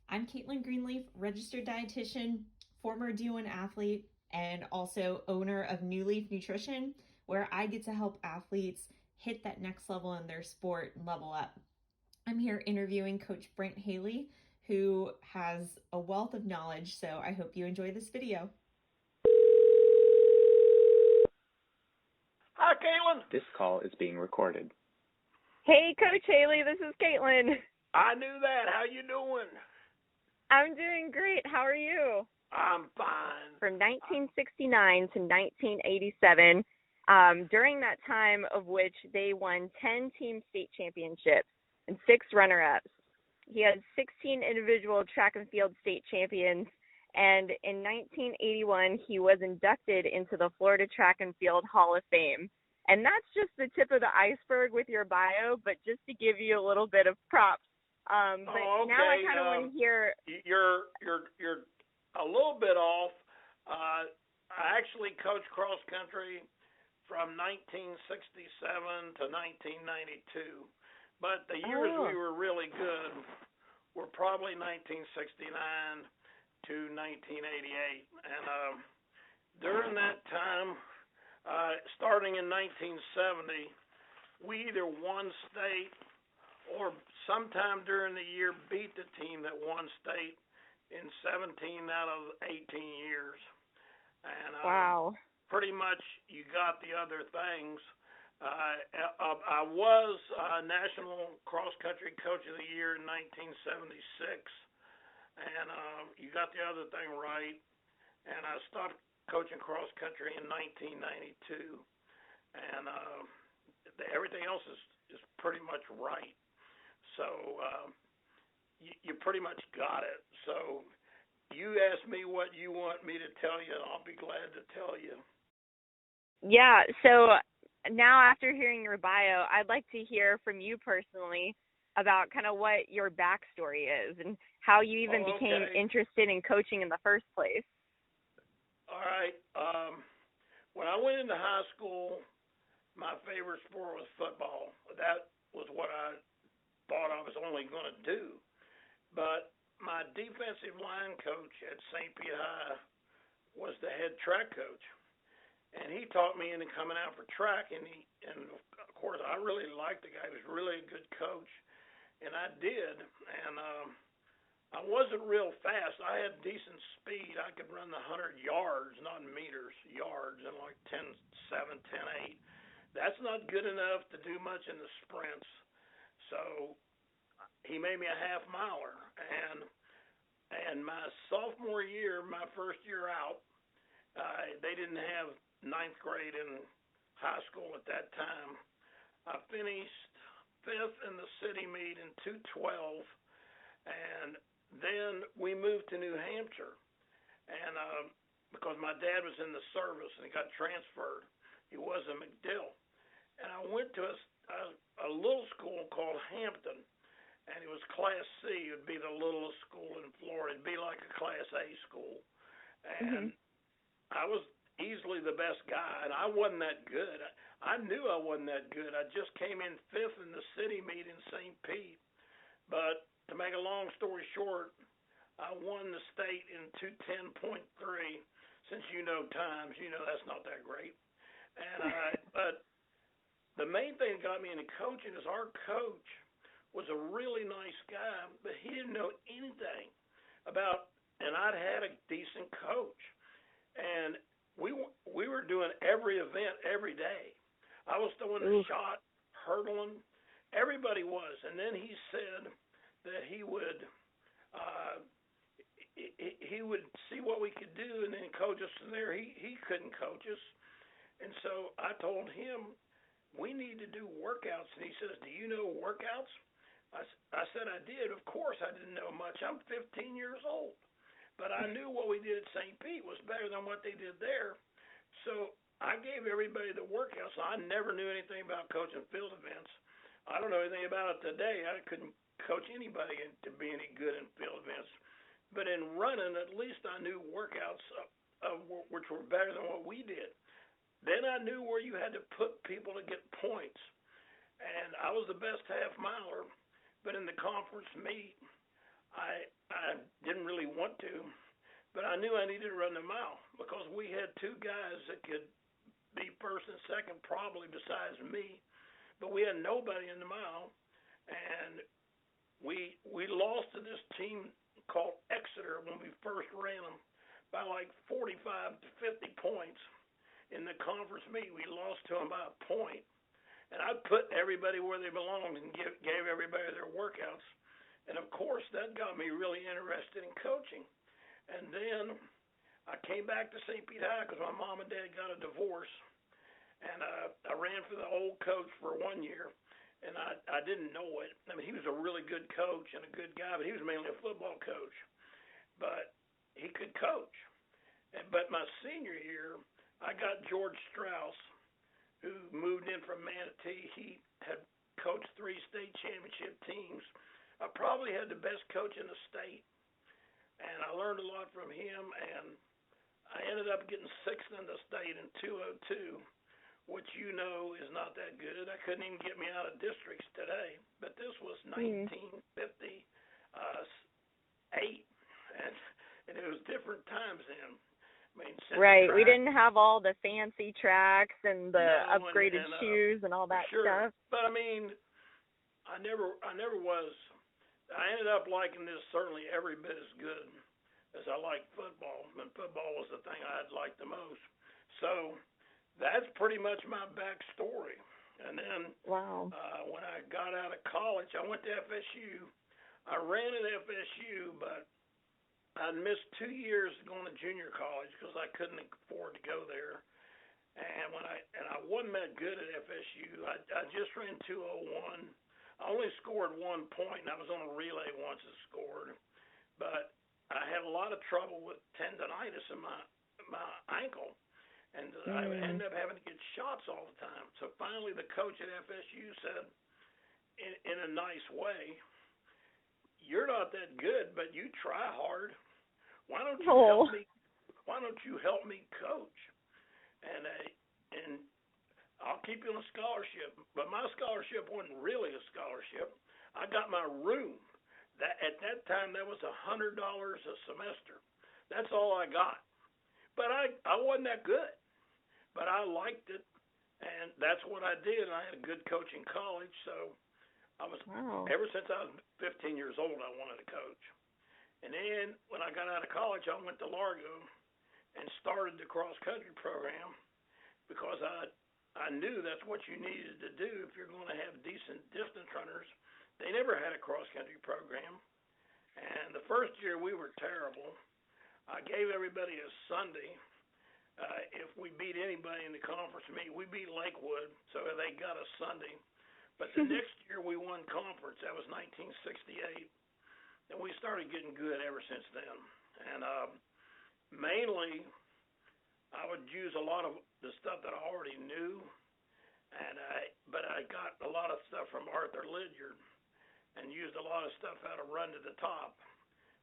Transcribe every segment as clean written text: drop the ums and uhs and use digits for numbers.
I'm Caitlin Greenleaf, registered dietitian, former D1 athlete, and also owner of New Leaf Nutrition, where I get to help athletes hit that next level in their sport and level up. I'm here interviewing Coach Brent Haley, who has a wealth of knowledge, so I hope you enjoy this video. Hi, Caitlin. This call is being recorded. Hey, Coach Haley, this is Caitlin. I knew that. How you doing? I'm doing great. How are you? I'm fine. From 1969 to 1987, during that time of which they won 10 team state championships and 6 runner-ups. He had 16 individual track and field state champions, and in 1981, he was inducted into the Florida Track and Field Hall of Fame. And that's just the tip of the iceberg with your bio, but just to give you a little bit of props. But okay. Now I kind of want to hear. You're a little bit off. I actually coached cross country from 1967 to 1992, but the years we were really good were probably 1969 to 1988, and during that time, starting in 1970, we either won state or sometime during the year beat the team that won state in 17 out of 18 years. And wow. Pretty much you got the other things. I was National Cross Country Coach of the Year in 1976, and you got the other thing right. And I stopped coaching cross country in 1992, and everything else is pretty much right. So you pretty much got it. So you ask me what you want me to tell you, and I'll be glad to tell you. Yeah, so now after hearing your bio, I'd like to hear from you personally about kind of what your backstory is and how you even became interested in coaching in the first place. All right. When I went into high school, my favorite sport was football. That was what I thought I was only going to do. But my defensive line coach at St. Pete High was the head track coach. And he taught me into coming out for track, and of course I really liked the guy. He was really a good coach, and I did. And I wasn't real fast. I had decent speed. I could run the 100 yards, not meters, yards, in like 10.7, 10.8. That's not good enough to do much in the sprints. So he made me a half miler, and my sophomore year, my first year out, they didn't have ninth grade in high school at that time. I finished 5th in the city meet in 2:12, and then we moved to New Hampshire, and because my dad was in the service and he got transferred, he was in McDill, and I went to a little school called Hampton, and it was Class C. It would be the littlest school in Florida. It'd be like a Class A school, and I was easily the best guy, and I wasn't that good. I knew I wasn't that good. I just came in 5th in the city meet in St. Pete. But to make a long story short, I won the state in 2:10.3. Since you know times, you know that's not that great. And but the main thing that got me into coaching is our coach was a really nice guy, but he didn't know anything about, and I'd had a decent coach. And we were doing every event every day. I was throwing a shot, hurdling. Everybody was. And then he said that he would see what we could do and then coach us from there. He couldn't coach us. And so I told him, we need to do workouts. And he says, do you know workouts? I said I did. Of course I didn't know much. I'm 15 years old. But I knew what we did at St. Pete was better than what they did there. So I gave everybody the workouts. I never knew anything about coaching field events. I don't know anything about it today. I couldn't coach anybody to be any good in field events. But in running, at least I knew workouts which were better than what we did. Then I knew where you had to put people to get points. And I was the best half miler. But in the conference meet, I didn't really want to, but I knew I needed to run the mile because we had two guys that could be first and second probably besides me, but we had nobody in the mile, and we lost to this team called Exeter when we first ran them by like 45 to 50 points in the conference meet. We lost to them by a point, and I put everybody where they belonged and gave everybody their workouts. And, of course, that got me really interested in coaching. And then I came back to St. Pete High because my mom and dad got a divorce. And I ran for the old coach for 1 year, and I didn't know it. I mean, he was a really good coach and a good guy, but he was mainly a football coach. But he could coach. But my senior year, I got George Strauss, who moved in from Manatee. He had coached 3 state championship teams. I probably had the best coach in the state, and I learned a lot from him, and I ended up getting 6th in the state in 202, which you know is not that good. I couldn't even get me out of districts today, but this was 1958, and it was different times then. I mean, right. We didn't have all the fancy tracks and the upgraded shoes and all that stuff. But I mean, I never was. I ended up liking this certainly every bit as good as I liked football, and football was the thing I'd liked the most. So that's pretty much my backstory. And then when I got out of college, I went to FSU. I ran at FSU, but I'd missed 2 years going to junior college because I couldn't afford to go there. And I wasn't that good at FSU. I just ran 201. I only scored 1 point, and I was on a relay once and scored. But I had a lot of trouble with tendonitis in my ankle, and I ended up having to get shots all the time. So finally the coach at FSU said, in a nice way, "You're not that good, but you try hard. Why don't you help me? Why don't you help me coach? And I'll keep you on a scholarship." But my scholarship wasn't really a scholarship. I got my room. At that time, that was $100 a semester. That's all I got. But I wasn't that good. But I liked it, and that's what I did. I had a good coach in college, so I was ever since I was 15 years old, I wanted to coach. And then when I got out of college, I went to Largo and started the cross-country program because I knew that's what you needed to do if you're going to have decent distance runners. They never had a cross-country program. And the first year we were terrible. I gave everybody a Sunday. If we beat anybody in the conference meet, we beat Lakewood, so they got a Sunday. But the next year we won conference. That was 1968. And we started getting good ever since then. And mainly I would use a lot of the stuff that I already knew, but I got a lot of stuff from Arthur Lydiard and used a lot of stuff out of Run to the Top.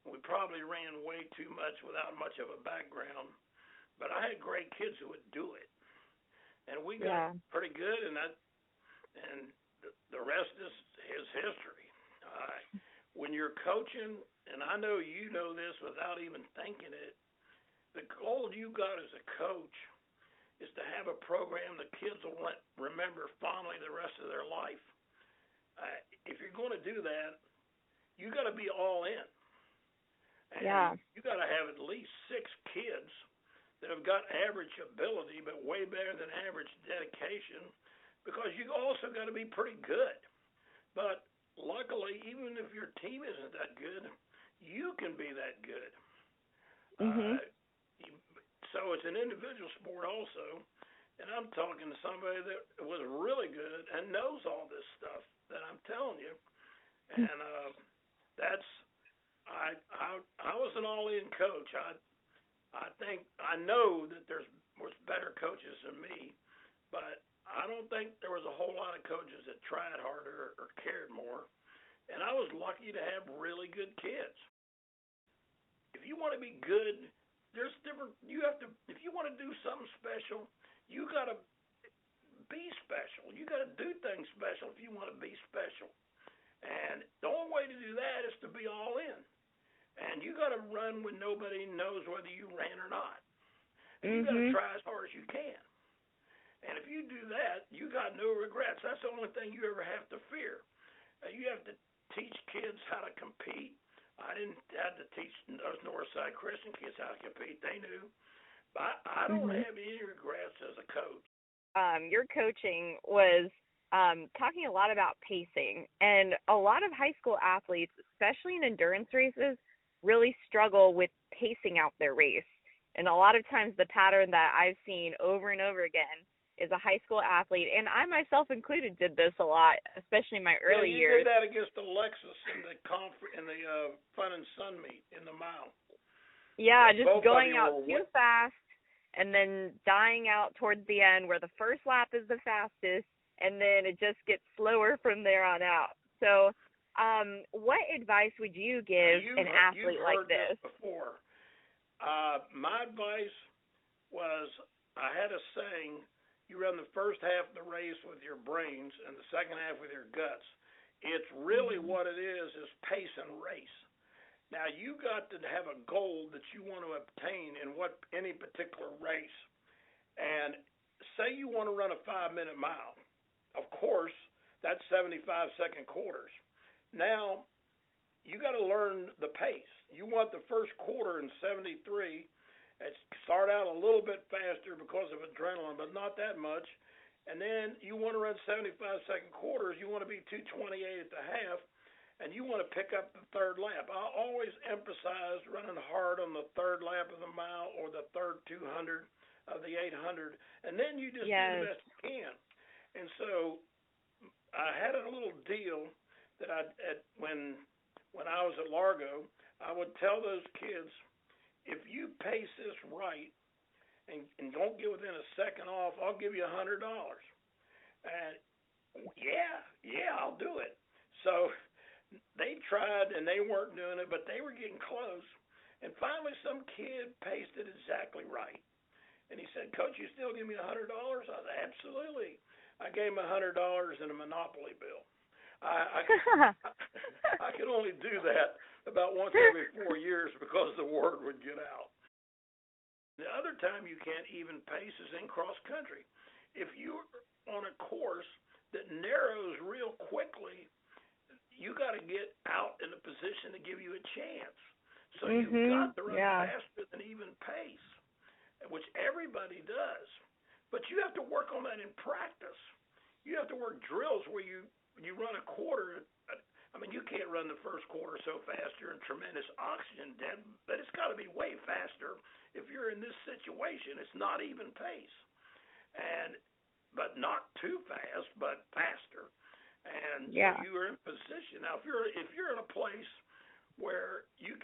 We probably ran way too much without much of a background, but I had great kids who would do it, and we got pretty good, and the rest is history. When you're coaching, and I know you know this without even thinking it, the goal you got as a coach is to have a program the kids will remember fondly the rest of their life. If you're going to do that, you got to be all in. And you got to have at least 6 kids that have got average ability but way better than average dedication, because you also got to be pretty good. But luckily, even if your team isn't that good, you can be that good. So it's an individual sport also, and I'm talking to somebody that was really good and knows all this stuff that I'm telling you. And I was an all-in coach. I think I know that was better coaches than me, but I don't think there was a whole lot of coaches that tried harder or cared more. And I was lucky to have really good kids. If you want to be good, there's different. If you want to do something special, you got to be special. You got to do things special if you want to be special. And the only way to do that is to be all in. And you got to run when nobody knows whether you ran or not. And you got to Mhm. try as hard as you can. And if you do that, you got no regrets. That's the only thing you ever have to fear. You have to teach kids how to compete. I didn't have to teach those Northside Christian kids how to compete. They knew. But I don't Mhm. have any regrets as a coach. Your coaching was talking a lot about pacing, and a lot of high school athletes, especially in endurance races, really struggle with pacing out their race. And a lot of times the pattern that I've seen over and over again is a high school athlete, and I myself included did this a lot, especially in my early you years. did that against Alexis in the Fun and Sun meet in the mile. Yeah, Both just of going you out were too fast and then dying out towards the end where the first lap is the fastest, and then it just gets slower from there on out. So, what advice would you give an athlete you've like heard this? before. My advice was, I had a saying, you run the first half of the race with your brains and the second half with your guts. It's really what it is pace and race. Now, you got to have a goal that you want to obtain in any particular race. And say you want to run a 5-minute mile. Of course, that's 75-second quarters. Now, you got to learn the pace. You want the first quarter in 73. Start out a little bit faster because of adrenaline, but not that much. And then you want to run 75-second quarters. You want to be 2:28 at the half, and you want to pick up the third lap. I always emphasize running hard on the third lap of the mile or the third 200 of the 800, and then you just do the best you can. And so I had a little deal that when I was at Largo, I would tell those kids, if you pace this right and don't get within a second off, I'll give you $100. And yeah, I'll do it. So they tried and they weren't doing it, but they were getting close. And finally, some kid paced it exactly right. And he said, Coach, you still give me $100? I said, absolutely. I gave him $100 in a Monopoly bill. I could only do that about once every 4 years because the word would get out. The other time you can't even pace is in cross country. If you're on a course that narrows real quickly, you got to get out in a position to give you a chance. So you've got to run faster than even pace, which everybody does. But you have to work on that in practice. You have to work drills where you run a quarter. I mean, you can't run the first quarter so fast you're in tremendous oxygen debt, but it's got to be way faster. If you're in this situation, it's not even pace, but not too fast, but faster. And so you are in position. Now, if you're in a place where you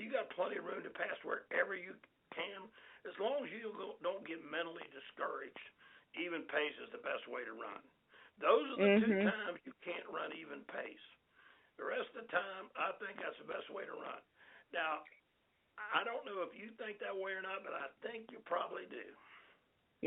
got plenty of room to pass wherever you can, as long as you don't get mentally discouraged, even pace is the best way to run. Those are the two times you can't run even pace. The rest of the time, I think that's the best way to run. Now, I don't know if you think that way or not, but I think you probably do.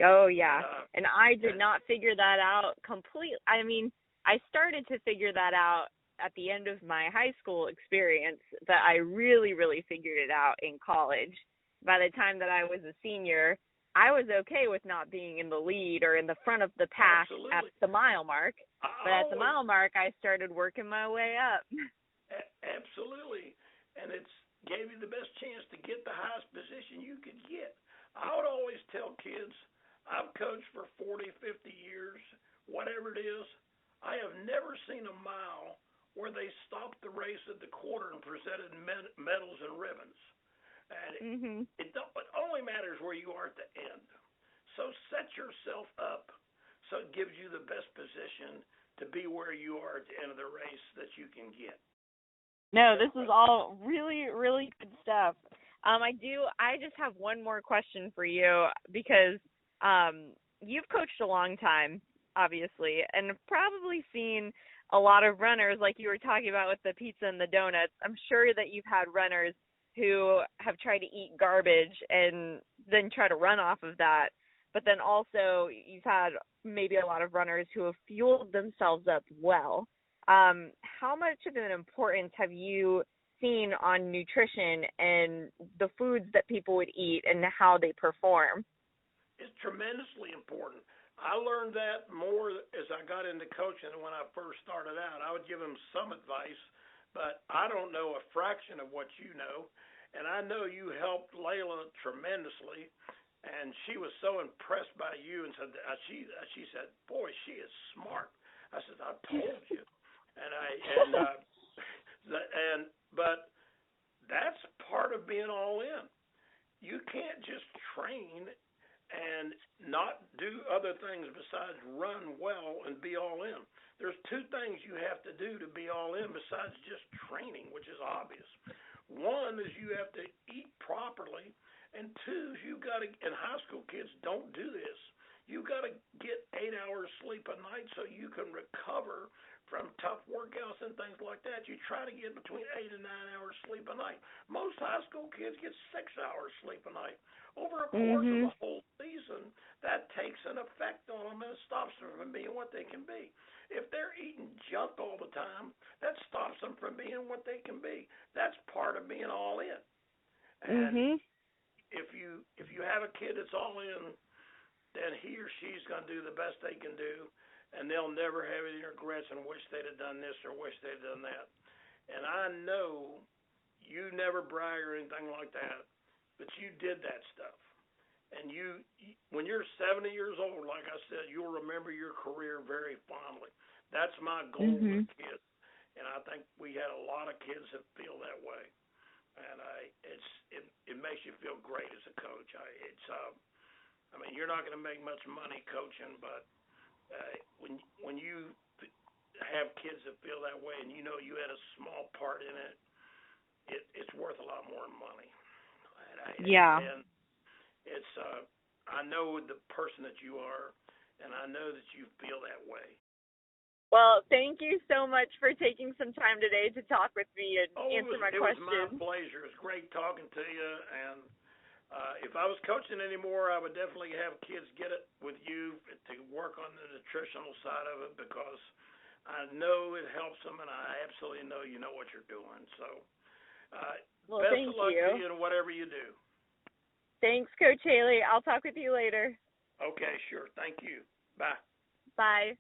Oh, yeah. And I did not figure that out completely. I mean, I started to figure that out at the end of my high school experience, but I really, really figured it out in college. By the time that I was a senior, I was okay with not being in the lead or in the front of the pack at the mile mark. But at the mile mark, I started working my way up. Absolutely. And it's gave you the best chance to get the highest position you could get. I would always tell kids, I've coached for 40, 50 years, whatever it is. I have never seen a mile where they stopped the race at the quarter and presented medals and ribbons. And it only matters where you are at the end. So set yourself up so it gives you the best position to be where you are at the end of the race that you can get. No, this is all really, really good stuff. I just have one more question for you because you've coached a long time, obviously, and probably seen a lot of runners like you were talking about with the pizza and the donuts. I'm sure that you've had runners who have tried to eat garbage and then try to run off of that. But then also you've had maybe a lot of runners who have fueled themselves up well. how much of an importance have you seen on nutrition and the foods that people would eat and how they perform? It's tremendously important. I learned that more as I got into coaching than when I first started out. I would give them some advice, but I don't know a fraction of what you know. And I know you helped Layla tremendously, and she was so impressed by you and said, she said, boy, she is smart. I said, I told you. But that's part of being all in. You can't just train and not do other things besides run well and be all in. There's two things you have to do to be all in besides just training, which is obvious. One is you have to eat properly, and two is you got to, and high school kids don't do this, you got to get 8 hours sleep a night so you can recover from tough workouts and things like that. You try to get between 8 and 9 hours sleep a night. Most high school kids get 6 hours sleep a night. Over a course of a whole season, that takes an effect on them and it stops them from being what they can be. If they're eating junk all the time, that stops them from being what they can be. That's part of being all in. And if you have a kid that's all in, then he or she's going to do the best they can do, and they'll never have any regrets and wish they'd have done this or wish they'd done that. And I know you never brag or anything like that, but you did that stuff. And you, when you're 70 years old, like I said, you'll remember your career very fondly. That's my goal with kids. And I think we had a lot of kids that feel that way. And it makes you feel great as a coach. I mean, you're not going to make much money coaching, but when you have kids that feel that way and you know you had a small part in it, it's worth a lot more than money. And it's I know the person that you are, and I know that you feel that way. Well, thank you so much for taking some time today to talk with me and answer my questions. It was my pleasure. It's great talking to you, and if I was coaching anymore, I would definitely have kids get it with you to work on the nutritional side of it, because I know it helps them, and I absolutely know you know what you're doing. So best of luck to you in whatever you do. Thanks, Coach Haley. I'll talk with you later. Okay, sure. Thank you. Bye. Bye.